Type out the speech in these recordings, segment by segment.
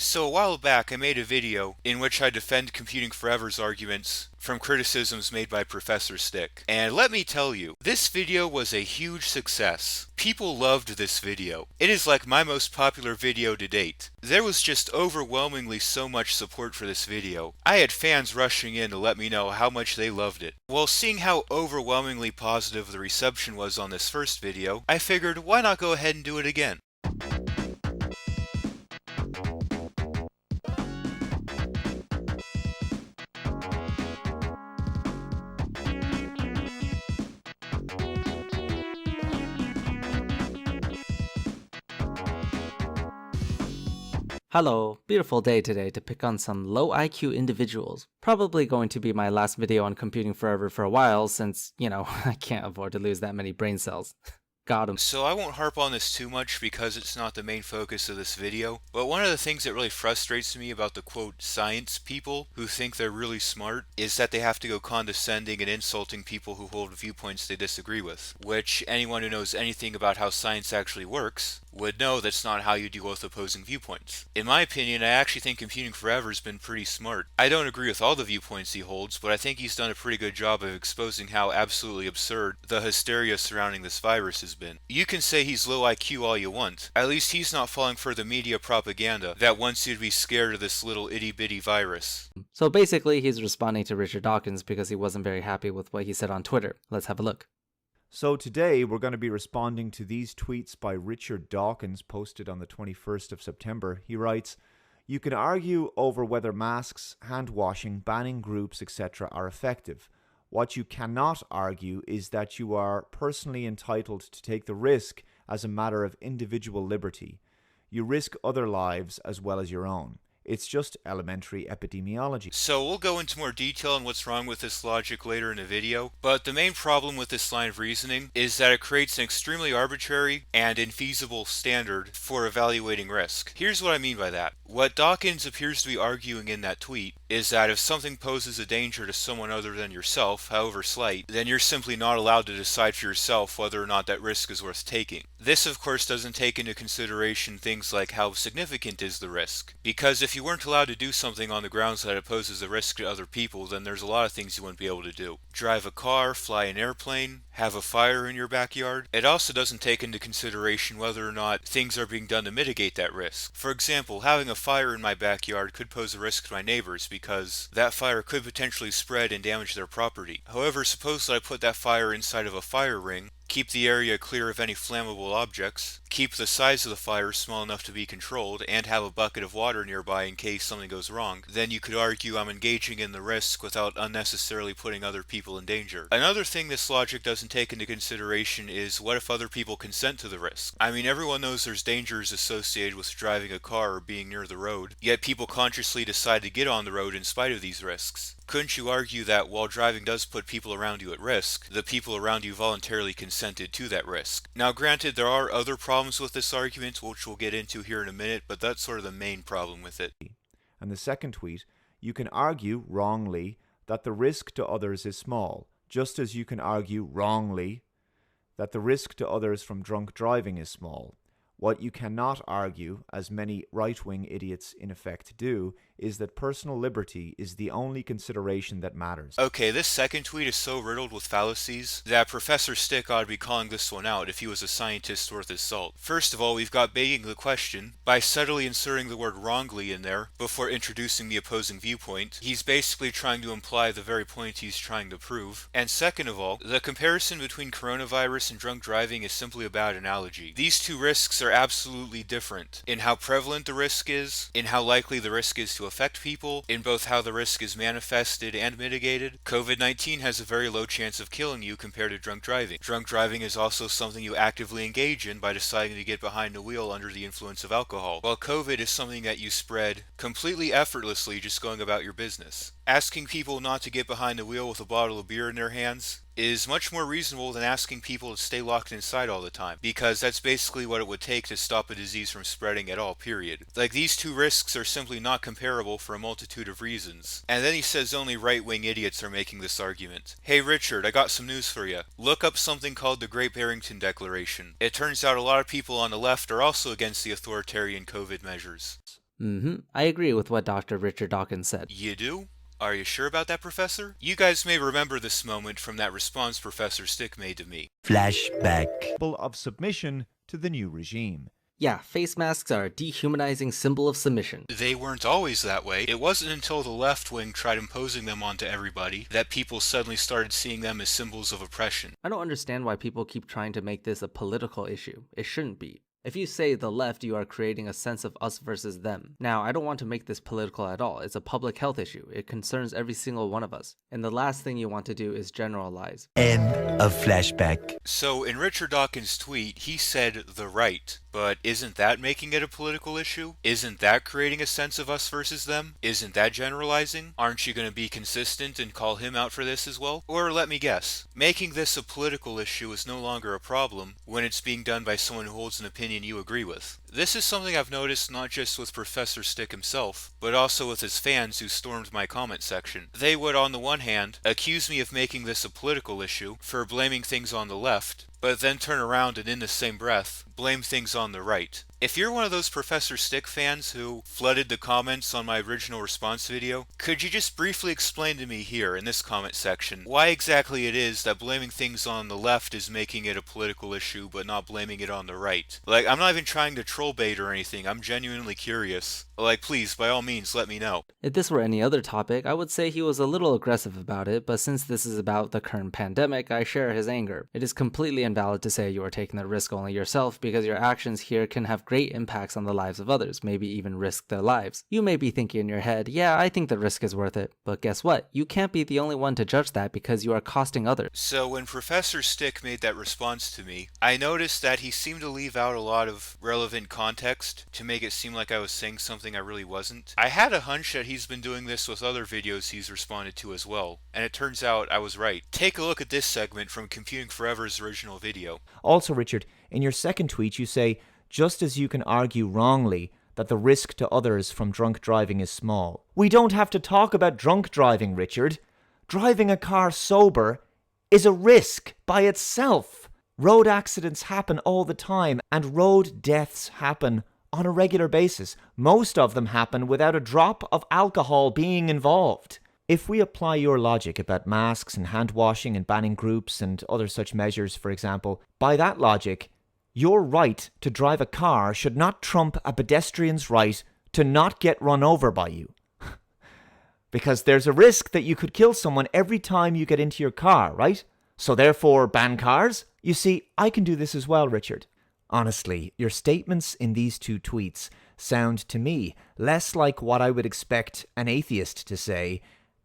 So a while back I made a video in which I defend Computing Forever's arguments from criticisms made by Professor Stick. And let me tell you, this video was a huge success. People loved this video. It is like my most popular video to date. There was just overwhelmingly so much support for this video. I had fans rushing in to let me know how much they loved it. Well, seeing how overwhelmingly positive the reception was on this first video, I figured why not go ahead and do it again. Hello, beautiful day today to pick on some low IQ individuals. Probably going to be my last video on Computing Forever for a while since, I can't afford to lose that many brain cells. Got 'em. So I won't harp on this too much because it's not the main focus of this video, but one of the things that really frustrates me about the quote science people who think they're really smart is that they have to go condescending and insulting people who hold viewpoints they disagree with, which anyone who knows anything about how science actually works would know that's not how you deal with opposing viewpoints. In my opinion, I actually think Computing Forever has been pretty smart. I don't agree with all the viewpoints he holds, but I think he's done a pretty good job of exposing how absolutely absurd the hysteria surrounding this virus has been. You can say he's low IQ all you want. At least he's not falling for the media propaganda that wants you to be scared of this little itty-bitty virus. So basically, he's responding to Richard Dawkins because he wasn't very happy with what he said on Twitter. Let's have a look. So today we're going to be responding to these tweets by Richard Dawkins posted on the 21st of September. He writes, "You can argue over whether masks, hand washing, banning groups, etc. are effective. What you cannot argue is that you are personally entitled to take the risk as a matter of individual liberty. You risk other lives as well as your own. It's just elementary epidemiology." So we'll go into more detail on what's wrong with this logic later in the video, but the main problem with this line of reasoning is that it creates an extremely arbitrary and infeasible standard for evaluating risk. Here's what I mean by that. What Dawkins appears to be arguing in that tweet is that if something poses a danger to someone other than yourself, however slight, then you're simply not allowed to decide for yourself whether or not that risk is worth taking. This, of course, doesn't take into consideration things like how significant is the risk, because if you weren't allowed to do something on the grounds that it poses a risk to other people, then there's a lot of things you wouldn't be able to do. Drive a car, fly an airplane, have a fire in your backyard. It also doesn't take into consideration whether or not things are being done to mitigate that risk. For example, having a fire in my backyard could pose a risk to my neighbors because that fire could potentially spread and damage their property. However, suppose that I put that fire inside of a fire ring, keep the area clear of any flammable objects, keep the size of the fire small enough to be controlled, and have a bucket of water nearby in case something goes wrong, then you could argue I'm engaging in the risk without unnecessarily putting other people in danger. Another thing this logic doesn't take into consideration is what if other people consent to the risk? I mean, everyone knows there's dangers associated with driving a car or being near the road, yet people consciously decide to get on the road in spite of these risks. Couldn't you argue that while driving does put people around you at risk, the people around you voluntarily consented to that risk? Now granted, there are other problems with this argument, which we'll get into here in a minute, but that's sort of the main problem with it. And the second tweet, "You can argue, wrongly, that the risk to others is small, just as you can argue, wrongly, that the risk to others from drunk driving is small. What you cannot argue, as many right-wing idiots in effect do, is that personal liberty is the only consideration that matters." Okay, this second tweet is so riddled with fallacies that Professor Stick ought to be calling this one out if he was a scientist worth his salt. First of all, we've got begging the question by subtly inserting the word wrongly in there before introducing the opposing viewpoint. He's basically trying to imply the very point he's trying to prove. And second of all, the comparison between coronavirus and drunk driving is simply a bad analogy. These two risks are absolutely different in how prevalent the risk is, in how likely the risk is to affect people, in both how the risk is manifested and mitigated. COVID-19 has a very low chance of killing you compared to drunk driving. Drunk driving is also something you actively engage in by deciding to get behind the wheel under the influence of alcohol, while COVID is something that you spread completely effortlessly just going about your business. Asking people not to get behind the wheel with a bottle of beer in their hands is much more reasonable than asking people to stay locked inside all the time, because that's basically what it would take to stop a disease from spreading at all, period. Like, these two risks are simply not comparable for a multitude of reasons. And then he says only right-wing idiots are making this argument. Hey Richard, I got some news for you. Look up something called the Great Barrington Declaration. It turns out a lot of people on the left are also against the authoritarian COVID measures. I agree with what Dr. Richard Dawkins said. You do? Are you sure about that, Professor? You guys may remember this moment from that response Professor Stick made to me. Flashback. Of submission to the new regime. Yeah, face masks are a dehumanizing symbol of submission. They weren't always that way. It wasn't until the left wing tried imposing them onto everybody that people suddenly started seeing them as symbols of oppression. I don't understand why people keep trying to make this a political issue. It shouldn't be. If you say the left, you are creating a sense of us versus them. Now, I don't want to make this political at all. It's a public health issue. It concerns every single one of us. And the last thing you want to do is generalize. End of flashback. So, in Richard Dawkins' tweet, he said the right. But isn't that making it a political issue? Isn't that creating a sense of us versus them? Isn't that generalizing? Aren't you going to be consistent and call him out for this as well? Or let me guess, making this a political issue is no longer a problem when it's being done by someone who holds an opinion you agree with. This is something I've noticed not just with Professor Stick himself, but also with his fans who stormed my comment section. They would, on the one hand, accuse me of making this a political issue for blaming things on the left, but then turn around and in the same breath, blame things on the right. If you're one of those Professor Stick fans who flooded the comments on my original response video, could you just briefly explain to me here in this comment section why exactly it is that blaming things on the left is making it a political issue but not blaming it on the right? Like, I'm not even trying to troll bait or anything, I'm genuinely curious. Like, please, by all means, let me know. If this were any other topic, I would say he was a little aggressive about it, but since this is about the current pandemic, I share his anger. It is completely invalid to say you are taking the risk only yourself because your actions here can have great impacts on the lives of others, maybe even risk their lives. You may be thinking in your head, yeah, I think the risk is worth it, but guess what? You can't be the only one to judge that because you are costing others. So when Professor Stick made that response to me, I noticed that he seemed to leave out a lot of relevant context to make it seem like I was saying something I really wasn't. I had a hunch that he's been doing this with other videos he's responded to as well, and it turns out I was right. Take a look at this segment from Computing Forever's original video. Also, Richard, in your second tweet you say, just as you can argue wrongly that the risk to others from drunk driving is small. We don't have to talk about drunk driving, Richard. Driving a car sober is a risk by itself. Road accidents happen all the time, and road deaths happen on a regular basis. Most of them happen without a drop of alcohol being involved. If we apply your logic about masks and hand washing and banning groups and other such measures, for example, by that logic, your right to drive a car should not trump a pedestrian's right to not get run over by you. Because there's a risk that you could kill someone every time you get into your car, right? So therefore, ban cars? You see, I can do this as well, Richard. Honestly, your statements in these two tweets sound to me less like what I would expect an atheist to say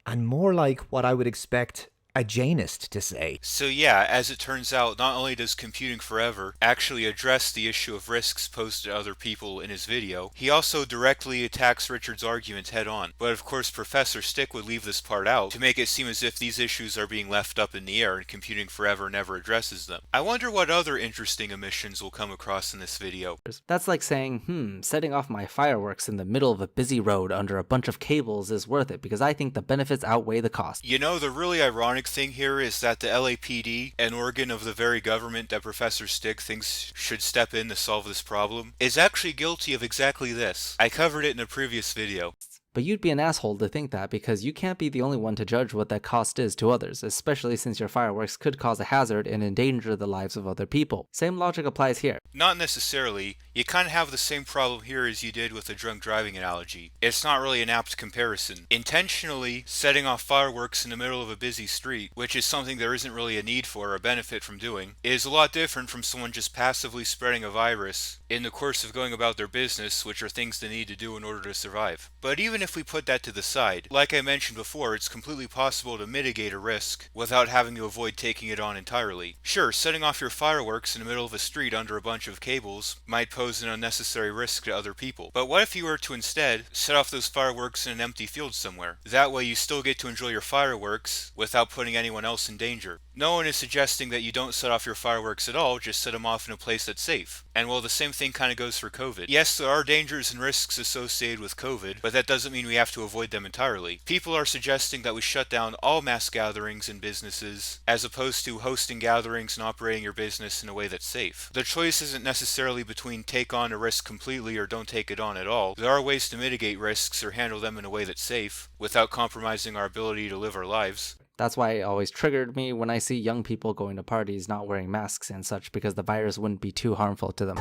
and more like what I would expect a Jainist to say. So yeah, as it turns out, not only does Computing Forever actually address the issue of risks posed to other people in his video, he also directly attacks Richard's argument head on. But of course Professor Stick would leave this part out to make it seem as if these issues are being left up in the air and Computing Forever never addresses them. I wonder what other interesting omissions will come across in this video. That's like saying, setting off my fireworks in the middle of a busy road under a bunch of cables is worth it because I think the benefits outweigh the cost. You know, the really ironic thing here is that the LAPD, an organ of the very government that Professor Stick thinks should step in to solve this problem, is actually guilty of exactly this. I covered it in a previous video. But you'd be an asshole to think that because you can't be the only one to judge what that cost is to others, especially since your fireworks could cause a hazard and endanger the lives of other people. Same logic applies here. Not necessarily. You kind of have the same problem here as you did with the drunk driving analogy. It's not really an apt comparison. Intentionally setting off fireworks in the middle of a busy street, which is something there isn't really a need for or a benefit from doing, is a lot different from someone just passively spreading a virus in the course of going about their business, which are things they need to do in order to survive. But even if we put that to the side, like I mentioned before, it's completely possible to mitigate a risk without having to avoid taking it on entirely. Sure, setting off your fireworks in the middle of a street under a bunch of cables might pose an unnecessary risk to other people. But what if you were to instead set off those fireworks in an empty field somewhere? That way you still get to enjoy your fireworks without putting anyone else in danger. No one is suggesting that you don't set off your fireworks at all, just set them off in a place that's safe. And well, the same thing kind of goes for COVID. Yes, there are dangers and risks associated with COVID, but that doesn't mean we have to avoid them entirely. People are suggesting that we shut down all mass gatherings and businesses, as opposed to hosting gatherings and operating your business in a way that's safe. The choice isn't necessarily between take on a risk completely or don't take it on at all. There are ways to mitigate risks or handle them in a way that's safe, without compromising our ability to live our lives. That's why it always triggered me when I see young people going to parties not wearing masks and such because the virus wouldn't be too harmful to them.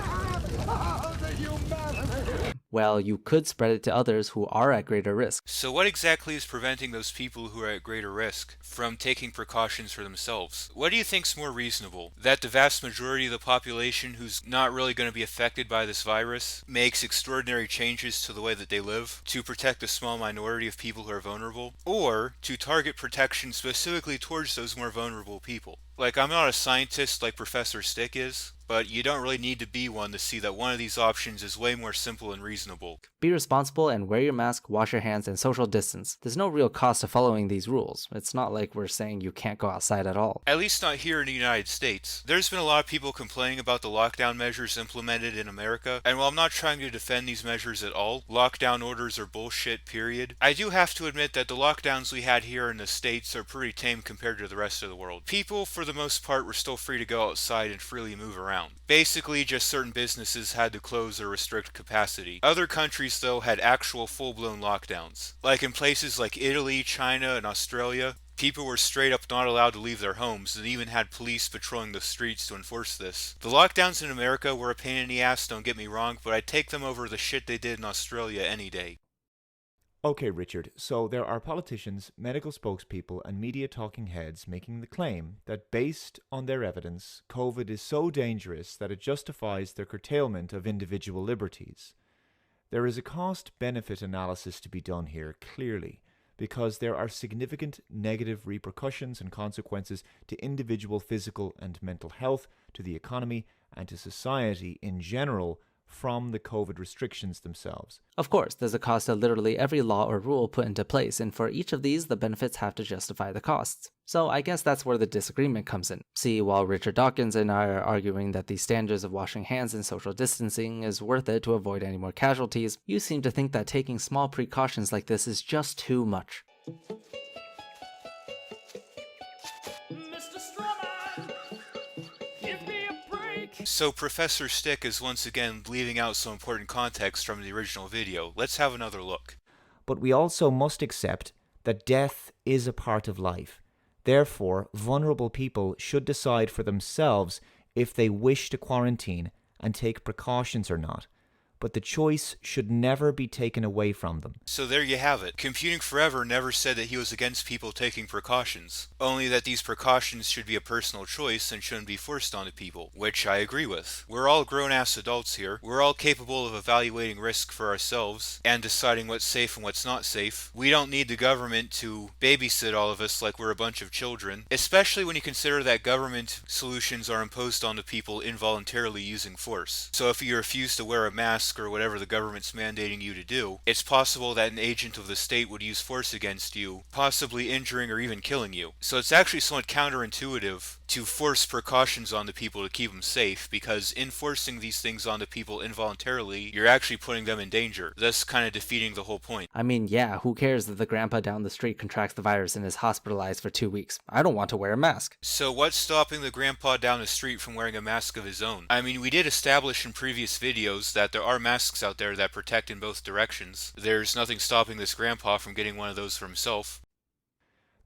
Well, you could spread it to others who are at greater risk. So what exactly is preventing those people who are at greater risk from taking precautions for themselves? What do you think's more reasonable? That the vast majority of the population who's not really going to be affected by this virus makes extraordinary changes to the way that they live to protect a small minority of people who are vulnerable? Or to target protection specifically towards those more vulnerable people? Like, I'm not a scientist like Professor Stick is, but you don't really need to be one to see that one of these options is way more simple and reasonable. Be responsible and wear your mask, wash your hands, and social distance. There's no real cost to following these rules. It's not like we're saying you can't go outside at all. At least not here in the United States. There's been a lot of people complaining about the lockdown measures implemented in America, and while I'm not trying to defend these measures at all, lockdown orders are bullshit, period. I do have to admit that the lockdowns we had here in the States are pretty tame compared to the rest of the world. People, for the most part, were still free to go outside and freely move around. Basically, just certain businesses had to close or restrict capacity. Other countries, though, had actual full-blown lockdowns. Like in places like Italy, China, and Australia, people were straight up not allowed to leave their homes and even had police patrolling the streets to enforce this. The lockdowns in America were a pain in the ass, don't get me wrong, but I'd take them over the shit they did in Australia any day. Okay, Richard, so there are politicians, medical spokespeople, and media talking heads making the claim that based on their evidence, COVID is so dangerous that it justifies the curtailment of individual liberties. There is a cost-benefit analysis to be done here, clearly, because there are significant negative repercussions and consequences to individual physical and mental health, to the economy, and to society in general from the COVID restrictions themselves. Of course, there's a cost to literally every law or rule put into place, and for each of these, the benefits have to justify the costs. So I guess that's where the disagreement comes in. See, while Richard Dawkins and I are arguing that the standards of washing hands and social distancing is worth it to avoid any more casualties, you seem to think that taking small precautions like this is just too much. So Professor Stick is once again leaving out some important context from the original video. Let's have another look. But we also must accept that death is a part of life. Therefore, vulnerable people should decide for themselves if they wish to quarantine and take precautions or not. But the choice should never be taken away from them. So there you have it. Computing Forever never said that he was against people taking precautions, only that these precautions should be a personal choice and shouldn't be forced onto people, which I agree with. We're all grown-ass adults here. We're all capable of evaluating risk for ourselves and deciding what's safe and what's not safe. We don't need the government to babysit all of us like we're a bunch of children, especially when you consider that government solutions are imposed onto people involuntarily using force. So if you refuse to wear a mask or whatever the government's mandating you to do, it's possible that an agent of the state would use force against you, possibly injuring or even killing you. So it's actually somewhat counterintuitive to force precautions onto people to keep them safe, because enforcing these things onto people involuntarily, you're actually putting them in danger, thus kind of defeating the whole point. I mean, yeah, who cares that the grandpa down the street contracts the virus and is hospitalized for 2 weeks? I don't want to wear a mask. So what's stopping the grandpa down the street from wearing a mask of his own? I mean, we did establish in previous videos that there are masks out there that protect in both directions. There's nothing stopping this grandpa from getting one of those for himself.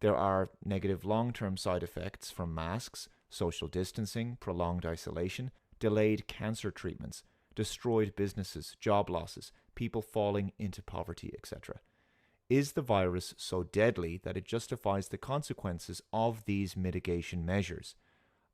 There are negative long-term side effects from masks, social distancing, prolonged isolation, delayed cancer treatments, destroyed businesses, job losses, people falling into poverty, etc. Is the virus so deadly that it justifies the consequences of these mitigation measures?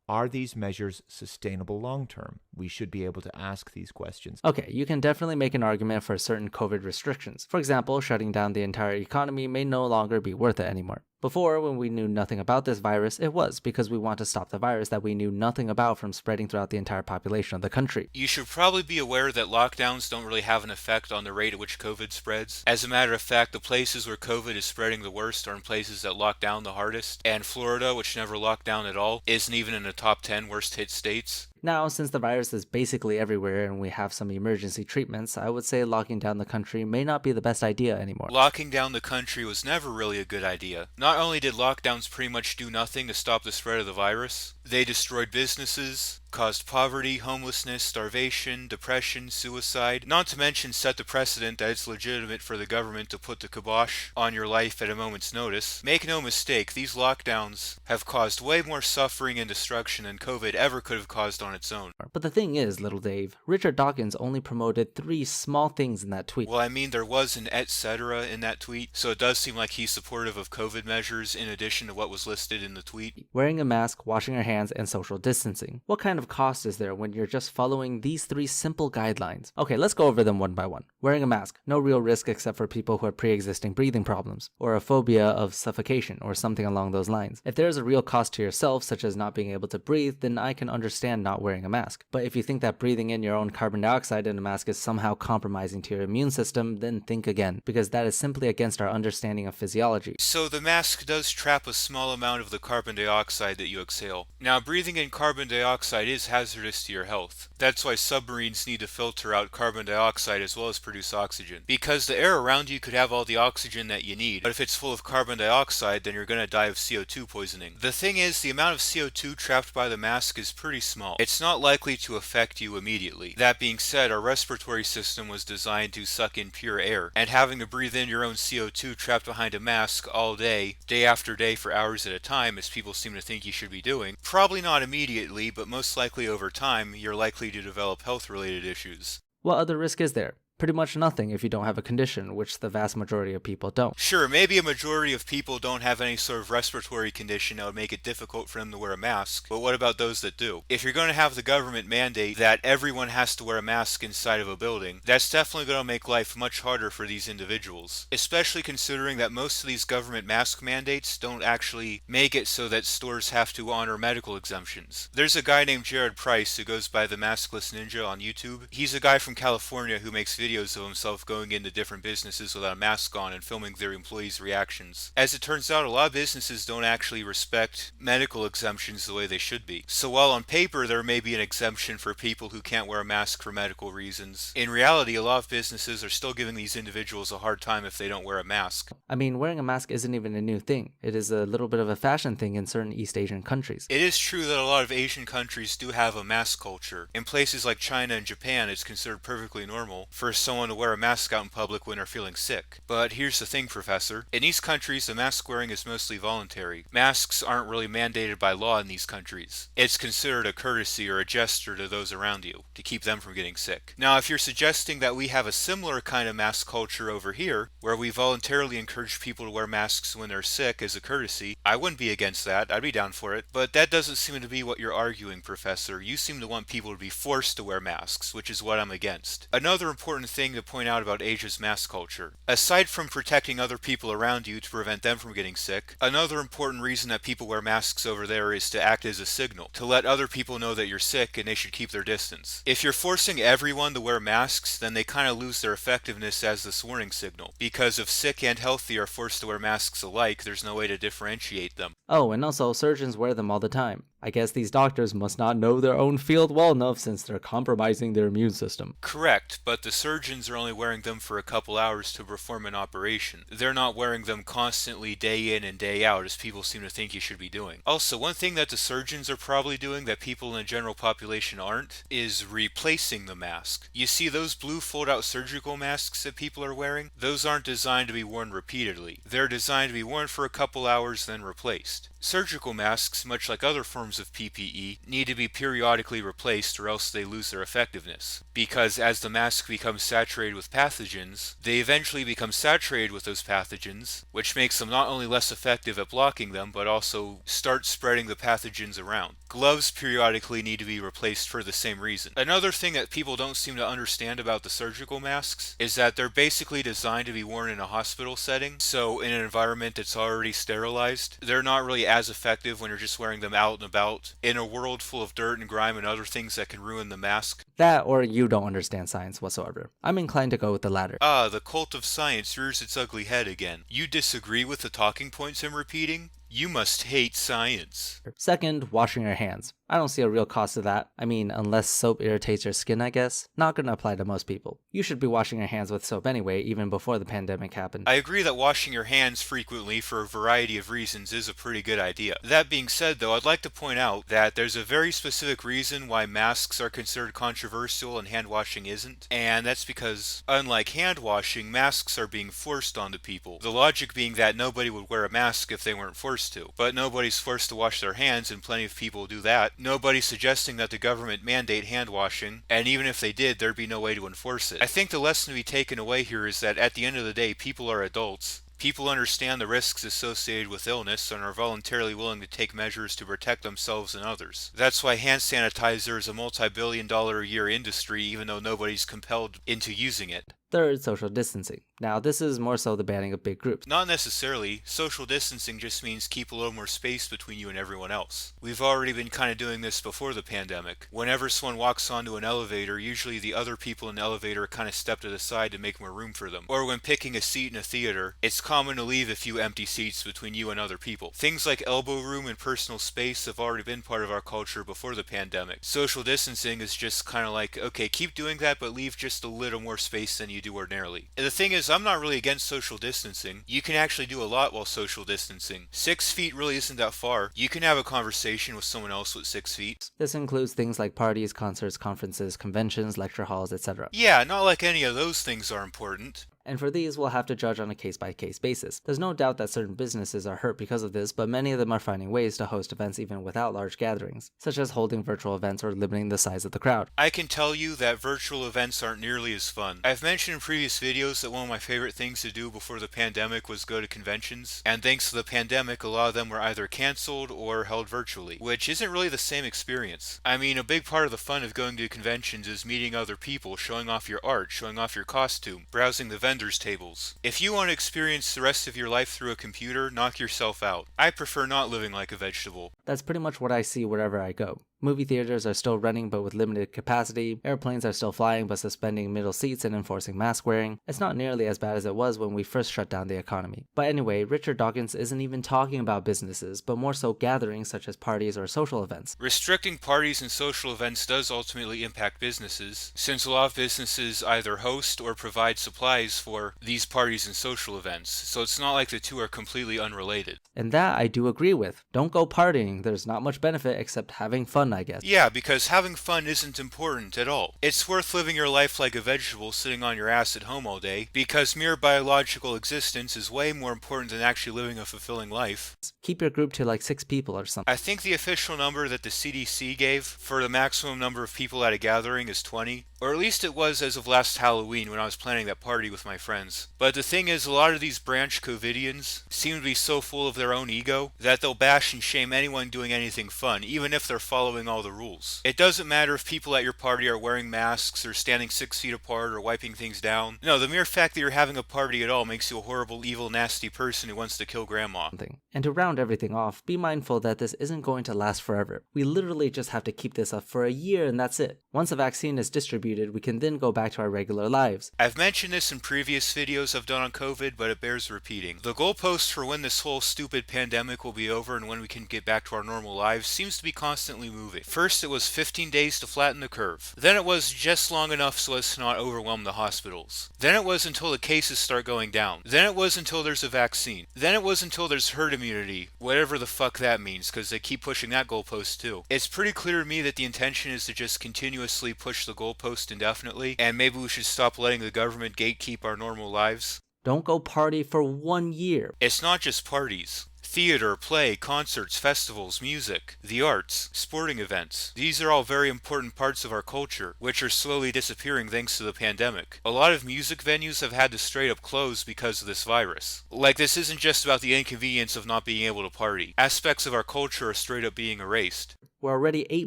Are these measures sustainable long-term? We should be able to ask these questions. Okay, you can definitely make an argument for certain COVID restrictions. For example, shutting down the entire economy may no longer be worth it anymore. Before, when we knew nothing about this virus, it was because we want to stop the virus that we knew nothing about from spreading throughout the entire population of the country. You should probably be aware that lockdowns don't really have an effect on the rate at which COVID spreads. As a matter of fact, the places where COVID is spreading the worst are in places that lock down the hardest, and Florida, which never locked down at all, isn't even in the top 10 worst hit states. Now, since the virus is basically everywhere and we have some emergency treatments, I would say locking down the country may not be the best idea anymore. Locking down the country was never really a good idea. Not only did lockdowns pretty much do nothing to stop the spread of the virus, they destroyed businesses, caused poverty, homelessness, starvation, depression, suicide, not to mention set the precedent that it's legitimate for the government to put the kibosh on your life at a moment's notice. Make no mistake, these lockdowns have caused way more suffering and destruction than COVID ever could have caused on its own. But the thing is, little Dave, Richard Dawkins only promoted 3 small things in that tweet. Well, I mean, there was an etc. in that tweet, so it does seem like he's supportive of COVID measures in addition to what was listed in the tweet. Wearing a mask, washing your hands, and social distancing. What kind of cost is there when you're just following these 3 simple guidelines? Okay, let's go over them one by one. Wearing a mask, no real risk except for people who have pre-existing breathing problems, or a phobia of suffocation, or something along those lines. If there is a real cost to yourself, such as not being able to breathe, then I can understand not wearing a mask. But if you think that breathing in your own carbon dioxide in a mask is somehow compromising to your immune system, then think again, because that is simply against our understanding of physiology. So the mask does trap a small amount of the carbon dioxide that you exhale. Now, breathing in carbon dioxide is hazardous to your health. That's why submarines need to filter out carbon dioxide as well as produce oxygen. Because the air around you could have all the oxygen that you need, but if it's full of carbon dioxide, then you're going to die of CO2 poisoning. The thing is, the amount of CO2 trapped by the mask is pretty small. It's not likely to affect you immediately. That being said, our respiratory system was designed to suck in pure air, and having to breathe in your own CO2 trapped behind a mask all day, day after day for hours at a time, as people seem to think you should be doing, probably not immediately, but most likely over time, you're likely to develop health-related issues. What other risk is there? Pretty much nothing if you don't have a condition, which the vast majority of people don't. Sure, maybe a majority of people don't have any sort of respiratory condition that would make it difficult for them to wear a mask, but what about those that do? If you're going to have the government mandate that everyone has to wear a mask inside of a building, that's definitely going to make life much harder for these individuals, especially considering that most of these government mask mandates don't actually make it so that stores have to honor medical exemptions. There's a guy named Jared Price who goes by the Maskless Ninja on YouTube. He's a guy from California who makes videos of himself going into different businesses without a mask on and filming their employees' reactions. As it turns out, a lot of businesses don't actually respect medical exemptions the way they should be. So while on paper there may be an exemption for people who can't wear a mask for medical reasons, in reality a lot of businesses are still giving these individuals a hard time if they don't wear a mask. I mean, wearing a mask isn't even a new thing. It is a little bit of a fashion thing in certain East Asian countries. It is true that a lot of Asian countries do have a mask culture. In places like China and Japan, it's considered perfectly normal for someone to wear a mask out in public when they're feeling sick. But here's the thing, Professor. In these countries, the mask wearing is mostly voluntary. Masks aren't really mandated by law in these countries. It's considered a courtesy or a gesture to those around you, to keep them from getting sick. Now, if you're suggesting that we have a similar kind of mask culture over here, where we voluntarily encourage people to wear masks when they're sick as a courtesy, I wouldn't be against that. I'd be down for it. But that doesn't seem to be what you're arguing, Professor. You seem to want people to be forced to wear masks, which is what I'm against. Another important thing to point out about Asia's mask culture. Aside from protecting other people around you to prevent them from getting sick, another important reason that people wear masks over there is to act as a signal, to let other people know that you're sick and they should keep their distance. If you're forcing everyone to wear masks, then they kind of lose their effectiveness as this warning signal, because if sick and healthy are forced to wear masks alike, there's no way to differentiate them. Oh, and also surgeons wear them all the time. I guess these doctors must not know their own field well enough since they're compromising their immune system. Correct, but the surgeons are only wearing them for a couple hours to perform an operation. They're not wearing them constantly day in and day out as people seem to think you should be doing. Also, one thing that the surgeons are probably doing that people in the general population aren't is replacing the mask. You see those blue fold-out surgical masks that people are wearing? Those aren't designed to be worn repeatedly. They're designed to be worn for a couple hours then replaced. Surgical masks, much like other forms of PPE, need to be periodically replaced or else they lose their effectiveness. Because as the mask becomes saturated with pathogens, they eventually become saturated with those pathogens, which makes them not only less effective at blocking them, but also start spreading the pathogens around. Gloves periodically need to be replaced for the same reason. Another thing that people don't seem to understand about the surgical masks is that they're basically designed to be worn in a hospital setting, so in an environment that's already sterilized. They're not really as effective when you're just wearing them out and about in a world full of dirt and grime and other things that can ruin the mask. That or you don't understand science whatsoever. I'm inclined to go with the latter. Ah, the cult of science rears its ugly head again. You disagree with the talking points I'm repeating? You must hate science. Second, washing your hands. I don't see a real cost to that. I mean, unless soap irritates your skin, I guess. Not gonna apply to most people. You should be washing your hands with soap anyway, even before the pandemic happened. I agree that washing your hands frequently for a variety of reasons is a pretty good idea. That being said, though, I'd like to point out that there's a very specific reason why masks are considered controversial and hand washing isn't, and that's because, unlike hand washing, masks are being forced onto people. The logic being that nobody would wear a mask if they weren't forced to. But nobody's forced to wash their hands, and plenty of people do that. Nobody's suggesting that the government mandate hand washing, and even if they did, there'd be no way to enforce it. I think the lesson to be taken away here is that at the end of the day, people are adults. People understand the risks associated with illness and are voluntarily willing to take measures to protect themselves and others. That's why hand sanitizer is a multi-billion-dollar-a-year industry, even though nobody's compelled into using it. Third, social distancing. Now, this is more so the banning of big groups. Not necessarily. Social distancing just means keep a little more space between you and everyone else. We've already been kind of doing this before the pandemic. Whenever someone walks onto an elevator, usually the other people in the elevator kind of step to the side to make more room for them. Or when picking a seat in a theater, it's common to leave a few empty seats between you and other people. Things like elbow room and personal space have already been part of our culture before the pandemic. Social distancing is just kind of like, okay, keep doing that, but leave just a little more space than you do ordinarily. And the thing is, I'm not really against social distancing. You can actually do a lot while social distancing. 6 feet really isn't that far. You can have a conversation with someone else with 6 feet. This includes things like parties, concerts, conferences, conventions, lecture halls, etc. Yeah, not like any of those things are important. And for these, we'll have to judge on a case-by-case basis. There's no doubt that certain businesses are hurt because of this, but many of them are finding ways to host events even without large gatherings, such as holding virtual events or limiting the size of the crowd. I can tell you that virtual events aren't nearly as fun. I've mentioned in previous videos that one of my favorite things to do before the pandemic was go to conventions, and thanks to the pandemic, a lot of them were either cancelled or held virtually, which isn't really the same experience. I mean, a big part of the fun of going to conventions is meeting other people, showing off your art, showing off your costume, browsing the vendors' tables. If you want to experience the rest of your life through a computer, knock yourself out. I prefer not living like a vegetable. That's pretty much what I see wherever I go. Movie theaters are still running but with limited capacity, airplanes are still flying but suspending middle seats and enforcing mask wearing. It's not nearly as bad as it was when we first shut down the economy. But anyway, Richard Dawkins isn't even talking about businesses, but more so gatherings such as parties or social events. Restricting parties and social events does ultimately impact businesses, since a lot of businesses either host or provide supplies for these parties and social events, so it's not like the two are completely unrelated. And that I do agree with. Don't go partying, there's not much benefit except having fun, I guess. Yeah, because having fun isn't important at all. It's worth living your life like a vegetable sitting on your ass at home all day, because mere biological existence is way more important than actually living a fulfilling life. Keep your group to like 6 people or something. I think the official number that the CDC gave for the maximum number of people at a gathering is 20. Or at least it was as of last Halloween when I was planning that party with my friends. But the thing is, a lot of these branch Covidians seem to be so full of their own ego that they'll bash and shame anyone doing anything fun, even if they're following all the rules. It doesn't matter if people at your party are wearing masks or standing 6 feet apart or wiping things down. No, the mere fact that you're having a party at all makes you a horrible, evil, nasty person who wants to kill grandma. And to round everything off, be mindful that this isn't going to last forever. We literally just have to keep this up for a year and that's it. Once a vaccine is distributed, we can then go back to our regular lives. I've mentioned this in previous videos I've done on COVID, but it bears repeating. The goalpost for when this whole stupid pandemic will be over and when we can get back to our normal lives seems to be constantly moving. First it was 15 days to flatten the curve. Then it was just long enough so as to not overwhelm the hospitals. Then it was until the cases start going down. Then it was until there's a vaccine. Then it was until there's herd immunity, whatever the fuck that means, because they keep pushing that goalpost too. It's pretty clear to me that the intention is to just continuously push the goalpost indefinitely, and maybe we should stop letting the government gatekeep our normal lives. Don't go party for 1 year. It's not just parties. Theater, play, concerts, festivals, music, the arts, sporting events. These are all very important parts of our culture, which are slowly disappearing thanks to the pandemic. A lot of music venues have had to straight up close because of this virus. Like, this isn't just about the inconvenience of not being able to party. Aspects of our culture are straight up being erased. We're already 8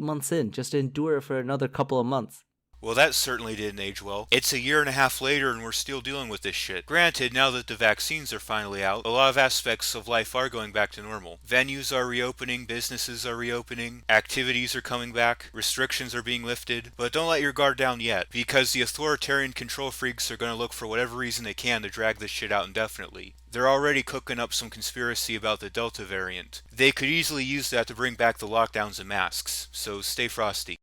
months in, just endure it for another couple of months. Well, that certainly didn't age well. It's a year and a half later and we're still dealing with this shit. Granted, now that the vaccines are finally out, a lot of aspects of life are going back to normal. Venues are reopening, businesses are reopening, activities are coming back, restrictions are being lifted, but don't let your guard down yet, because the authoritarian control freaks are going to look for whatever reason they can to drag this shit out indefinitely. They're already cooking up some conspiracy about the Delta variant. They could easily use that to bring back the lockdowns and masks, so stay frosty.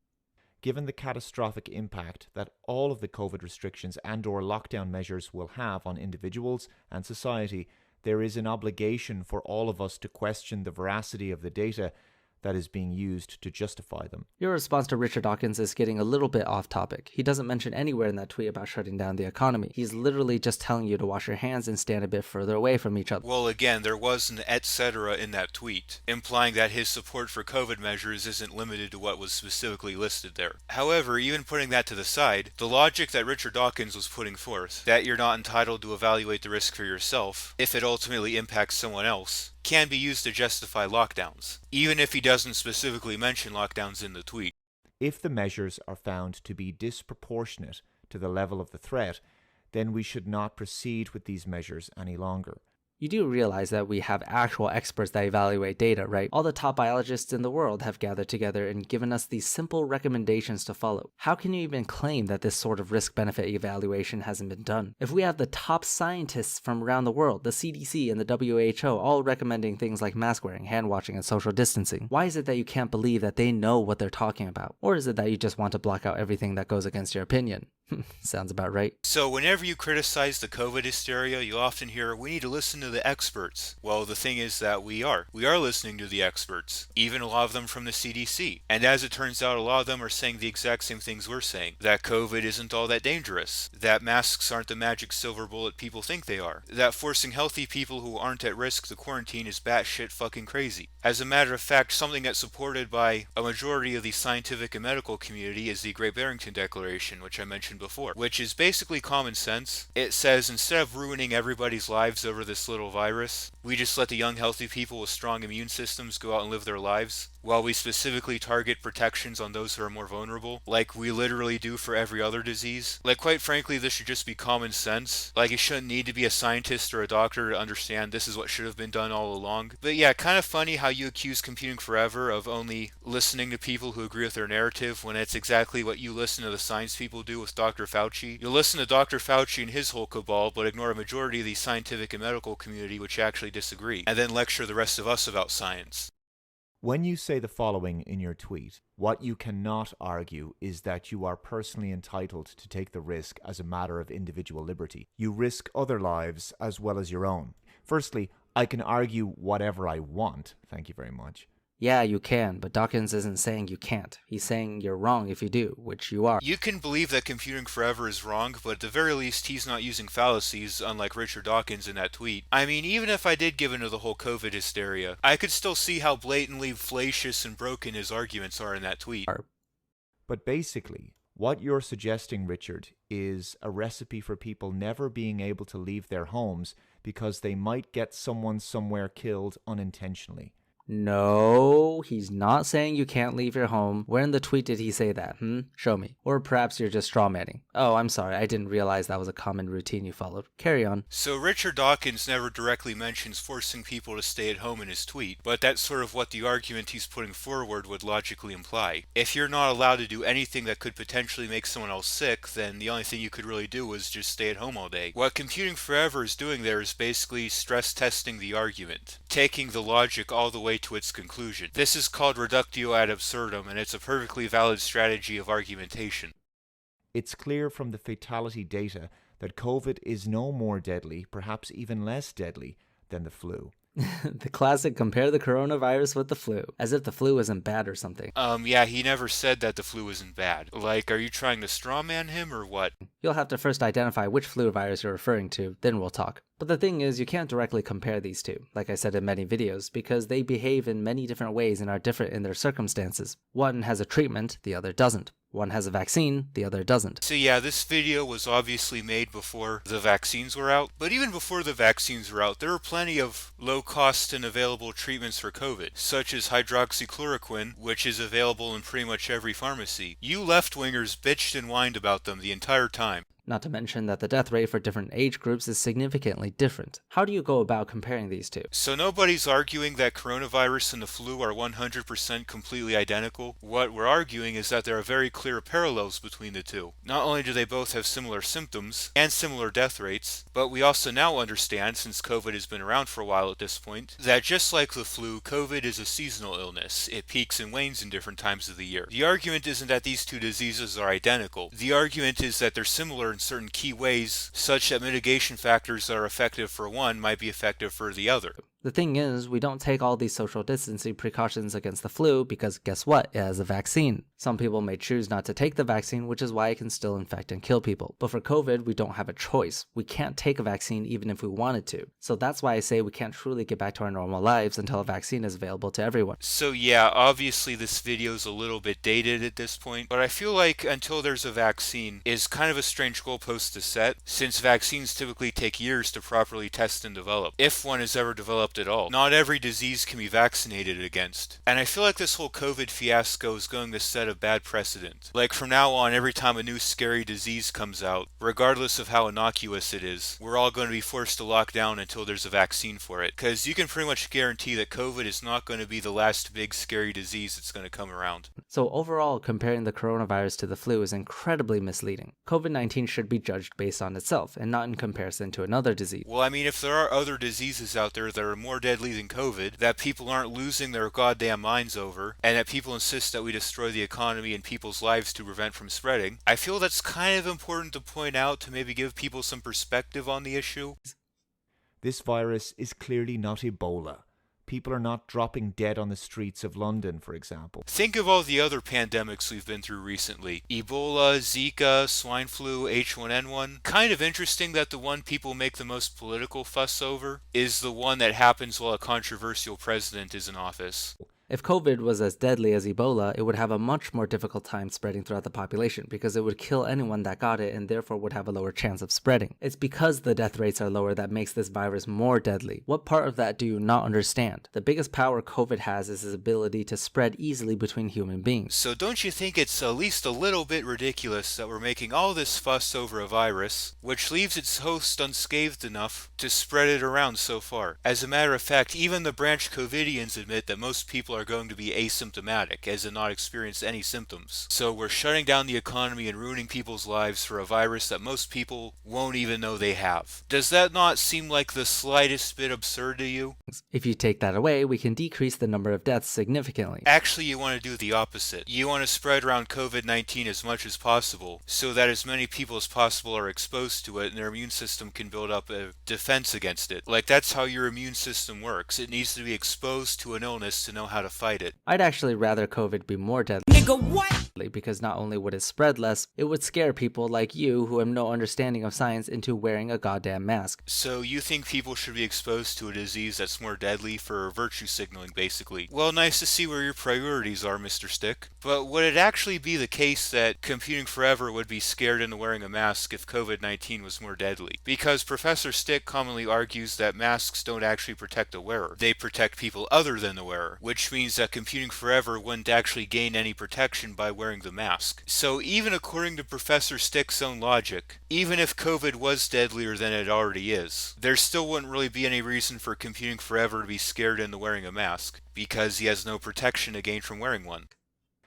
Given the catastrophic impact that all of the COVID restrictions and/or lockdown measures will have on individuals and society, there is an obligation for all of us to question the veracity of the data that is being used to justify them. Your response to Richard Dawkins is getting a little bit off topic. He doesn't mention anywhere in that tweet about shutting down the economy. He's literally just telling you to wash your hands and stand a bit further away from each other. Well, again, there was an etc. in that tweet, implying that his support for COVID measures isn't limited to what was specifically listed there. However, even putting that to the side, the logic that Richard Dawkins was putting forth, that you're not entitled to evaluate the risk for yourself, if it ultimately impacts someone else, can be used to justify lockdowns, even if he doesn't specifically mention lockdowns in the tweet. If the measures are found to be disproportionate to the level of the threat, then we should not proceed with these measures any longer. You do realize that we have actual experts that evaluate data, right? All the top biologists in the world have gathered together and given us these simple recommendations to follow. How can you even claim that this sort of risk-benefit evaluation hasn't been done? If we have the top scientists from around the world, the CDC and the WHO, all recommending things like mask wearing, hand washing, and social distancing, why is it that you can't believe that they know what they're talking about? Or is it that you just want to block out everything that goes against your opinion? Sounds about right. So whenever you criticize the COVID hysteria, you often hear, we need to listen to the experts. Well, the thing is that we are. We are listening to the experts, even a lot of them from the CDC. And as it turns out, a lot of them are saying the exact same things we're saying. That COVID isn't all that dangerous. That masks aren't the magic silver bullet people think they are. That forcing healthy people who aren't at risk to quarantine is batshit fucking crazy. As a matter of fact, something that's supported by a majority of the scientific and medical community is the Great Barrington Declaration, which I mentioned before, which is basically common sense. It says instead of ruining everybody's lives over this little virus, we just let the young healthy people with strong immune systems go out and live their lives, while we specifically target protections on those who are more vulnerable, like we literally do for every other disease. Like, quite frankly, this should just be common sense. Like, you shouldn't need to be a scientist or a doctor to understand this is what should have been done all along. But yeah, kind of funny how you accuse Computing Forever of only listening to people who agree with their narrative when it's exactly what you listen to the science people do with Dr. Fauci. You listen to Dr. Fauci and his whole cabal, but ignore a majority of the scientific and medical community which actually disagree, and then lecture the rest of us about science. When you say the following in your tweet, what you cannot argue is that you are personally entitled to take the risk as a matter of individual liberty. You risk other lives as well as your own. Firstly, I can argue whatever I want. Thank you very much. Yeah, you can, but Dawkins isn't saying you can't. He's saying you're wrong if you do, which you are. You can believe that Computing Forever is wrong, but at the very least he's not using fallacies, unlike Richard Dawkins in that tweet. I mean, even if I did give into the whole COVID hysteria, I could still see how blatantly fallacious and broken his arguments are in that tweet. But basically, what you're suggesting, Richard, is a recipe for people never being able to leave their homes because they might get someone somewhere killed unintentionally. No, he's not saying you can't leave your home. Where in the tweet did he say that? Show me. Or perhaps you're just strawmanning. Oh, I'm sorry, I didn't realize that was a common routine you followed. Carry on. So Richard Dawkins never directly mentions forcing people to stay at home in his tweet, but that's sort of what the argument he's putting forward would logically imply. If you're not allowed to do anything that could potentially make someone else sick, then the only thing you could really do is just stay at home all day. What Computing Forever is doing there is basically stress testing the argument, taking the logic all the way to its conclusion. This is called reductio ad absurdum, and it's a perfectly valid strategy of argumentation. It's clear from the fatality data that COVID is no more deadly, perhaps even less deadly, than the flu. The classic compare the coronavirus with the flu, as if the flu isn't bad or something. Yeah, he never said that the flu isn't bad. Like, are you trying to strawman him or what? You'll have to first identify which flu virus you're referring to, then we'll talk. But the thing is, you can't directly compare these two, like I said in many videos, because they behave in many different ways and are different in their circumstances. One has a treatment, the other doesn't. One has a vaccine, the other doesn't. So yeah, this video was obviously made before the vaccines were out, but even before the vaccines were out, there were plenty of low-cost and available treatments for COVID, such as hydroxychloroquine, which is available in pretty much every pharmacy. You left-wingers bitched and whined about them the entire time. Not to mention that the death rate for different age groups is significantly different. How do you go about comparing these two? So nobody's arguing that coronavirus and the flu are 100% completely identical. What we're arguing is that there are very clear parallels between the two. Not only do they both have similar symptoms and similar death rates, but we also now understand, since COVID has been around for a while at this point, that just like the flu, COVID is a seasonal illness. It peaks and wanes in different times of the year. The argument isn't that these two diseases are identical. The argument is that they're similar in certain key ways, such that mitigation factors that are effective for one might be effective for the other. The thing is, we don't take all these social distancing precautions against the flu because guess what? It has a vaccine. Some people may choose not to take the vaccine, which is why it can still infect and kill people. But for COVID, we don't have a choice. We can't take a vaccine even if we wanted to. So that's why I say we can't truly get back to our normal lives until a vaccine is available to everyone. So yeah, obviously this video is a little bit dated at this point, but I feel like until there's a vaccine is kind of a strange goalpost to set, since vaccines typically take years to properly test and develop, if one is ever developed at all. Not every disease can be vaccinated against. And I feel like this whole COVID fiasco is going to set a bad precedent. Like from now on, every time a new scary disease comes out, regardless of how innocuous it is, we're all going to be forced to lock down until there's a vaccine for it. Because you can pretty much guarantee that COVID is not going to be the last big scary disease that's going to come around. So overall, comparing the coronavirus to the flu is incredibly misleading. COVID-19 should be judged based on itself and not in comparison to another disease. Well, I mean, if there are other diseases out there that are more deadly than COVID, that people aren't losing their goddamn minds over, and that people insist that we destroy the economy and people's lives to prevent from spreading, I feel that's kind of important to point out to maybe give people some perspective on the issue. This virus is clearly not Ebola. People are not dropping dead on the streets of London, for example. Think of all the other pandemics we've been through recently. Ebola, Zika, swine flu, H1N1. Kind of interesting that the one people make the most political fuss over is the one that happens while a controversial president is in office. If COVID was as deadly as Ebola, it would have a much more difficult time spreading throughout the population because it would kill anyone that got it and therefore would have a lower chance of spreading. It's because the death rates are lower that makes this virus more deadly. What part of that do you not understand? The biggest power COVID has is its ability to spread easily between human beings. So don't you think it's at least a little bit ridiculous that we're making all this fuss over a virus, which leaves its host unscathed enough to spread it around so far? As a matter of fact, even the branch COVIDians admit that most people are going to be asymptomatic, as in not experience any symptoms. So we're shutting down the economy and ruining people's lives for a virus that most people won't even know they have. Does that not seem like the slightest bit absurd to you? If you take that away, we can decrease the number of deaths significantly. Actually, you want to do the opposite. You want to spread around COVID-19 as much as possible, so that as many people as possible are exposed to it and their immune system can build up a defense against it. Like, that's how your immune system works. It needs to be exposed to an illness to know how to fight it. I'd actually rather COVID be more deadly. Nigga, what? Because not only would it spread less, it would scare people like you who have no understanding of science into wearing a goddamn mask. So you think people should be exposed to a disease that's more deadly for virtue signaling, basically? Well, nice to see where your priorities are, Mr. Stick. But would it actually be the case that computing forever would be scared into wearing a mask if COVID-19 was more deadly? Because Professor Stick commonly argues that masks don't actually protect the wearer. They protect people other than the wearer, which means that computing forever wouldn't actually gain any protection by wearing the mask. So even according to Professor Stick's own logic, even if COVID was deadlier than it already is, there still wouldn't really be any reason for computing forever to be scared into wearing a mask, because he has no protection to gain from wearing one.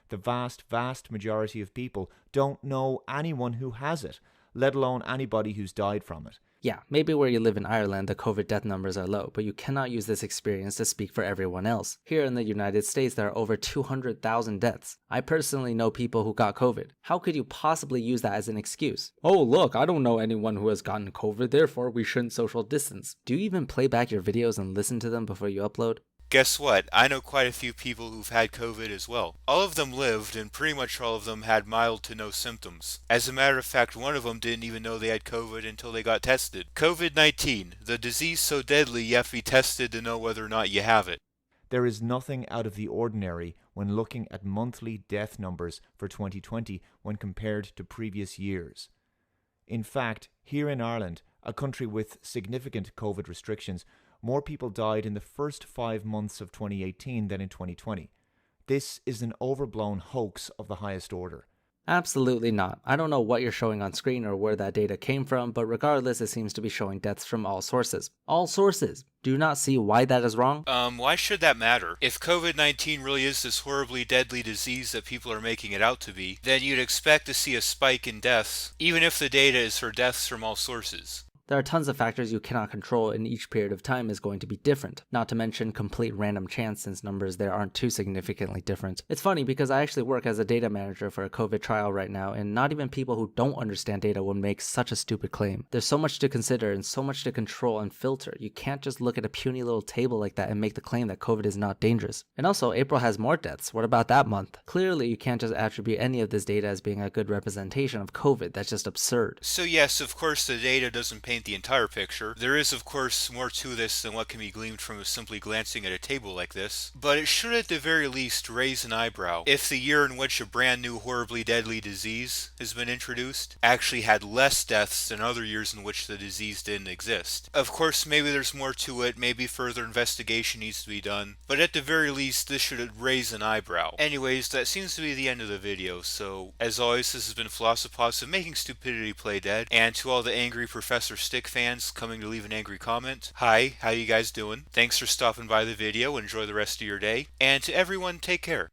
The vast majority of people don't know anyone who has it, let alone anybody who's died from it. Yeah, maybe where you live in Ireland, the COVID death numbers are low, but you cannot use this experience to speak for everyone else. Here in the United States, there are over 200,000 deaths. I personally know people who got COVID. How could you possibly use that as an excuse? Oh, look, I don't know anyone who has gotten COVID, therefore we shouldn't social distance. Do you even play back your videos and listen to them before you upload? Guess what? I know quite a few people who've had COVID as well. All of them lived, and pretty much all of them had mild to no symptoms. As a matter of fact, one of them didn't even know they had COVID until they got tested. COVID-19, the disease so deadly you have to be tested to know whether or not you have it. There is nothing out of the ordinary when looking at monthly death numbers for 2020 when compared to previous years. In fact, here in Ireland, a country with significant COVID restrictions, more people died in the first 5 months of 2018 than in 2020. This is an overblown hoax of the highest order. Absolutely not. I don't know what you're showing on screen or where that data came from, but regardless, it seems to be showing deaths from all sources. All sources! Do you not see why that is wrong? Why should that matter? If COVID-19 really is this horribly deadly disease that people are making it out to be, then you'd expect to see a spike in deaths, even if the data is for deaths from all sources. There are tons of factors you cannot control, and each period of time is going to be different, not to mention complete random chance since numbers there aren't too significantly different. It's funny because I actually work as a data manager for a COVID trial right now, and not even people who don't understand data would make such a stupid claim. There's so much to consider and so much to control and filter. You can't just look at a puny little table like that and make the claim that COVID is not dangerous. And also, April has more deaths. What about that month? Clearly, you can't just attribute any of this data as being a good representation of COVID. That's just absurd. So yes, of course the data doesn't paint the entire picture. There is of course more to this than what can be gleaned from simply glancing at a table like this, but it should at the very least raise an eyebrow if the year in which a brand new horribly deadly disease has been introduced actually had less deaths than other years in which the disease didn't exist. Of course maybe there's more to it, maybe further investigation needs to be done, but at the very least this should raise an eyebrow. Anyways, that seems to be the end of the video, so as always this has been Philosopos of Making Stupidity Play Dead, and to all the angry Professor Stick fans coming to leave an angry comment, hi, how you guys doing? Thanks for stopping by the video, enjoy the rest of your day, and to everyone, take care.